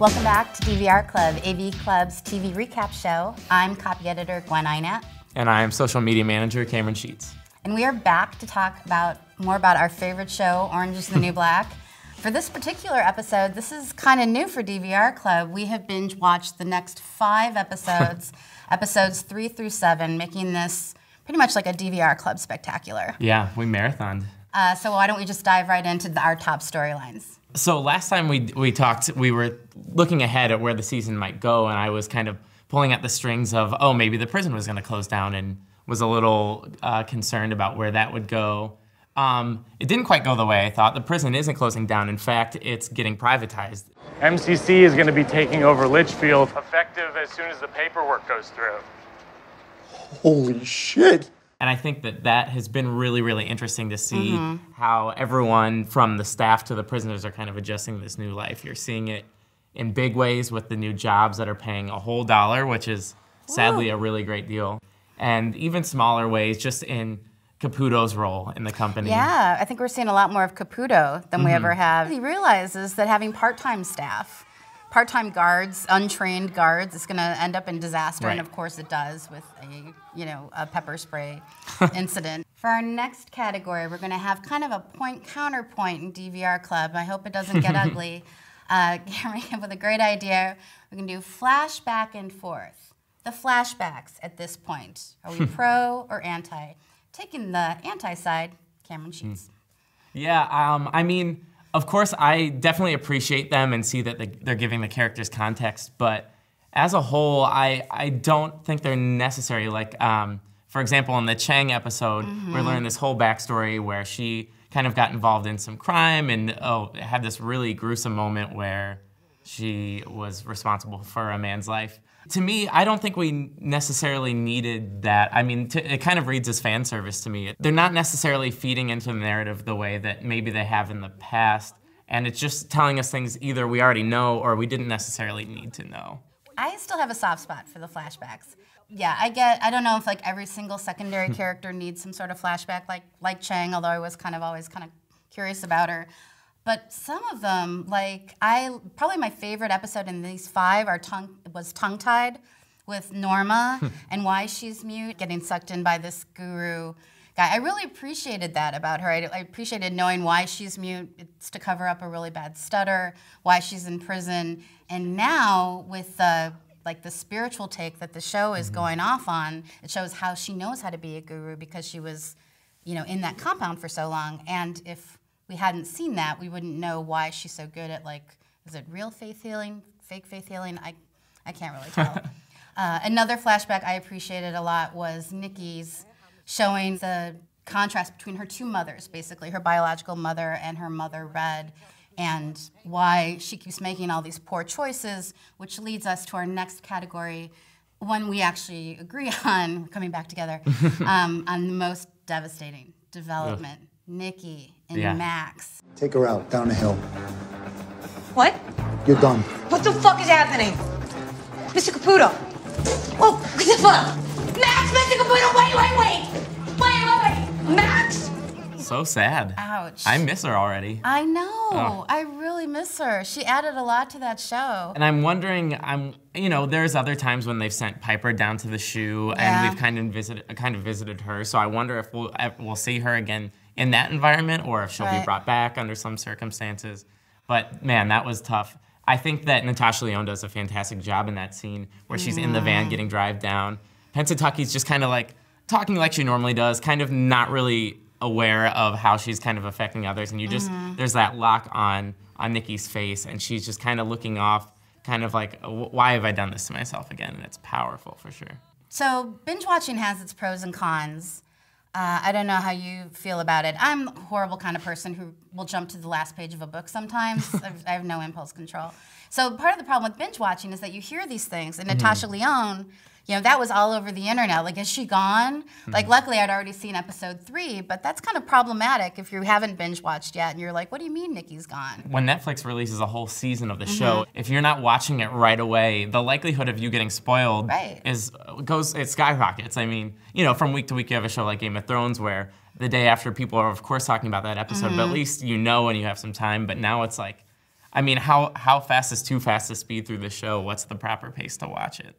Welcome back to DVR Club, AV Club's TV recap show. I'm copy editor Gwen Inat. And I am social media manager Cameron Sheets. And we are back to talk more about our favorite show, Orange is the New Black. For this particular episode, this is kind of new for DVR Club. We have binge watched the next 5 episodes, episodes 3 through 7, making this pretty much like a DVR Club spectacular. Yeah, we marathoned. So why don't we just dive right into our top storylines? So last time we talked, we were looking ahead at where the season might go, and I was kind of pulling at the strings of, oh, maybe the prison was going to close down, and was a little concerned about where that would go. It didn't quite go the way I thought. The prison isn't closing down. In fact, it's getting privatized. MCC is going to be taking over Litchfield, effective as soon as the paperwork goes through. Holy shit! And I think that has been really, really interesting to see how everyone from the staff to the prisoners are kind of adjusting to this new life. You're seeing it in big ways with the new jobs that are paying a whole $1, which is sadly a really great deal. And even smaller ways, just in Caputo's role in the company. Yeah, I think we're seeing a lot more of Caputo than we ever have. He realizes that having part-time staff, part-time guards, untrained guards, is going to end up in disaster, and of course it does with a pepper spray incident. For our next category, we're going to have kind of a point-counterpoint in DVR Club. I hope it doesn't get ugly. Cameron came up with a great idea. We're going to do flashback and forth. The flashbacks at this point. Are we pro or anti? Taking the anti side, Cameron Sheets. Yeah, I mean, of course, I definitely appreciate them and see that they're giving the characters context, but as a whole, I don't think they're necessary. Like, for example, in the Chang episode, we're learning this whole backstory where she kind of got involved in some crime and had this really gruesome moment where she was responsible for a man's life. To me, I don't think we necessarily needed that. I mean, it kind of reads as fan service to me. They're not necessarily feeding into the narrative the way that maybe they have in the past, and it's just telling us things either we already know or we didn't necessarily need to know. I still have a soft spot for the flashbacks. Yeah, I don't know if like every single secondary character needs some sort of flashback like Chang, although I was always kind of curious about her. But some of them, probably my favorite episode in these 5 was Tongue-Tied with Norma and why she's mute, getting sucked in by this guru guy. I really appreciated that about her. I appreciated knowing why she's mute. It's to cover up a really bad stutter, why she's in prison. And now with the spiritual take that the show is going off on, it shows how she knows how to be a guru because she was, in that compound for so long. And if we hadn't seen that, we wouldn't know why she's so good at, is it real faith healing, fake faith healing? I can't really tell. Another flashback I appreciated a lot was Nikki's showing the contrast between her 2 mothers, basically, her biological mother and her mother, Red, and why she keeps making all these poor choices, which leads us to our next category, one we actually agree on, coming back together, on the most devastating development. Nikki and Max. Take her out, down the hill. What? You're done. What the fuck is happening? Mr. Caputo. Oh, what the fuck? Max, Mr. Caputo, wait! Max? So sad. Ouch. I miss her already. I know. I really miss her. She added a lot to that show. And I'm wondering, there's other times when they've sent Piper down to the shoe, and we've kind of visited her. So I wonder if we'll see her again in that environment, or if she'll be brought back under some circumstances. But man, that was tough. I think that Natasha Lyonne does a fantastic job in that scene where she's in the van getting drive down. Pensatucky's just kind of talking like she normally does, kind of not really aware of how she's kind of affecting others, and there's that lock on Nikki's face, and she's just kind of looking off, kind of like, why have I done this to myself again? And it's powerful for sure. So binge watching has its pros and cons. I don't know how you feel about it. I'm a horrible kind of person who will jump to the last page of a book sometimes. I have no impulse control. So part of the problem with binge watching is that you hear these things, and Natasha Lyonne, that was all over the internet. Is she gone? Luckily I'd already seen episode 3, but that's kind of problematic if you haven't binge watched yet and you're like, what do you mean Nikki's gone? When Netflix releases a whole season of the show, if you're not watching it right away, the likelihood of you getting spoiled it skyrockets. I mean, from week to week you have a show like Game of Thrones where the day after people are of course talking about that episode, but at least and you have some time. But now it's like, I mean, how fast is too fast to speed through the show? What's the proper pace to watch it?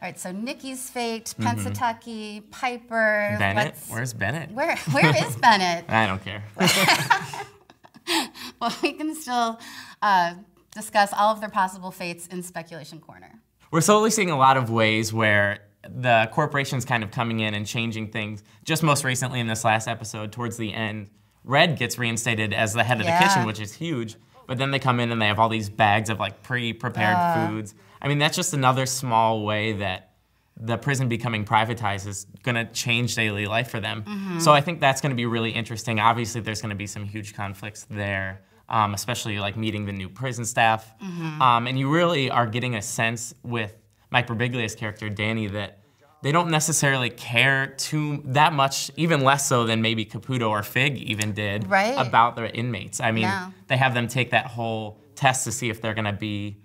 All right, so Nikki's fate, Pennsatucky, Piper. Bennett? Where's Bennett? Where is Bennett? I don't care. Well, we can still discuss all of their possible fates in Speculation Corner. We're slowly seeing a lot of ways where the corporation's kind of coming in and changing things. Just most recently in this last episode, towards the end, Red gets reinstated as the head of the kitchen, which is huge. But then they come in and they have all these bags of like pre-prepared foods. I mean, that's just another small way that the prison becoming privatized is gonna change daily life for them. So I think that's gonna be really interesting. Obviously, there's gonna be some huge conflicts there, especially like meeting the new prison staff. And you really are getting a sense with Mike Birbiglia's character, Danny, that they don't necessarily care that much, even less so than maybe Caputo or Fig even did, about their inmates. I mean, they have them take that whole test to see if they're gonna be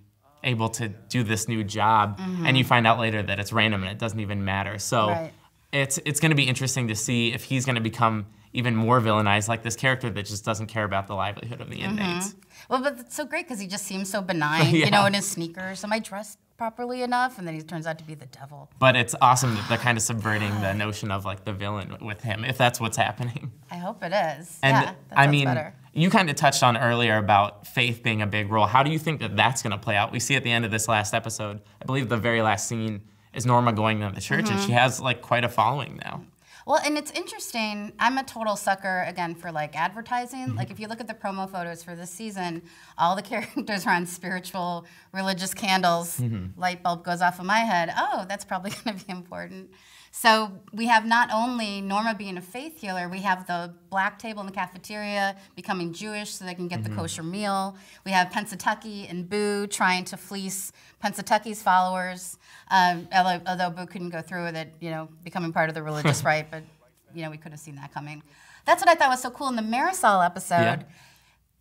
able to do this new job, and you find out later that it's random and it doesn't even matter. So it's gonna be interesting to see if he's gonna become even more villainized, like this character that just doesn't care about the livelihood of the inmates. Well, but it's so great because he just seems so benign, you know, in his sneakers. Am I dressed properly enough? And then he turns out to be the devil. But it's awesome that they're kind of subverting the notion of like the villain with him, if that's what's happening. I hope it is. And yeah, I mean, better. You kind of touched on earlier about faith being a big role. How do you think that that's gonna play out? We see at the end of this last episode, I believe the very last scene is Norma going to the church, and she has like quite a following now. Well, and it's interesting. I'm a total sucker, again, for like advertising. Like if you look at the promo photos for this season, all the characters are on spiritual, religious candles. Light bulb goes off in my head. Oh, that's probably gonna be important. So we have not only Norma being a faith healer, we have the black table in the cafeteria becoming Jewish so they can get the kosher meal. We have Pennsatucky and Boo trying to fleece Pennsatucky's followers, although Boo couldn't go through with it, you know, becoming part of the religious right, but you know, we could have seen that coming. That's what I thought was so cool in the Marisol episode.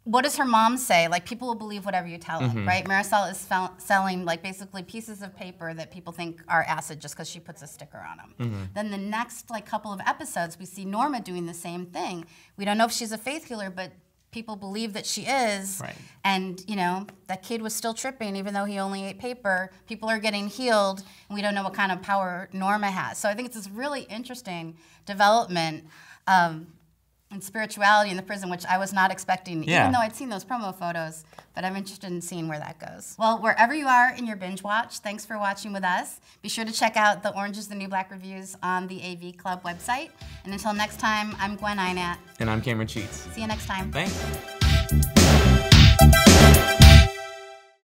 What does her mom say? Like, people will believe whatever you tell them, right? Marisol is selling, like, basically pieces of paper that people think are acid just because she puts a sticker on them. Then the next, like, couple of episodes, we see Norma doing the same thing. We don't know if she's a faith healer, but people believe that she is. And, you know, that kid was still tripping, even though he only ate paper. People are getting healed, and we don't know what kind of power Norma has. So I think it's this really interesting development and spirituality in the prison, which I was not expecting, even though I'd seen those promo photos, but I'm interested in seeing where that goes. Well, wherever you are in your binge watch, thanks for watching with us. Be sure to check out the Orange is the New Black reviews on the AV Club website. And until next time, I'm Gwen Einat. And I'm Cameron Cheats. See you next time. Thanks.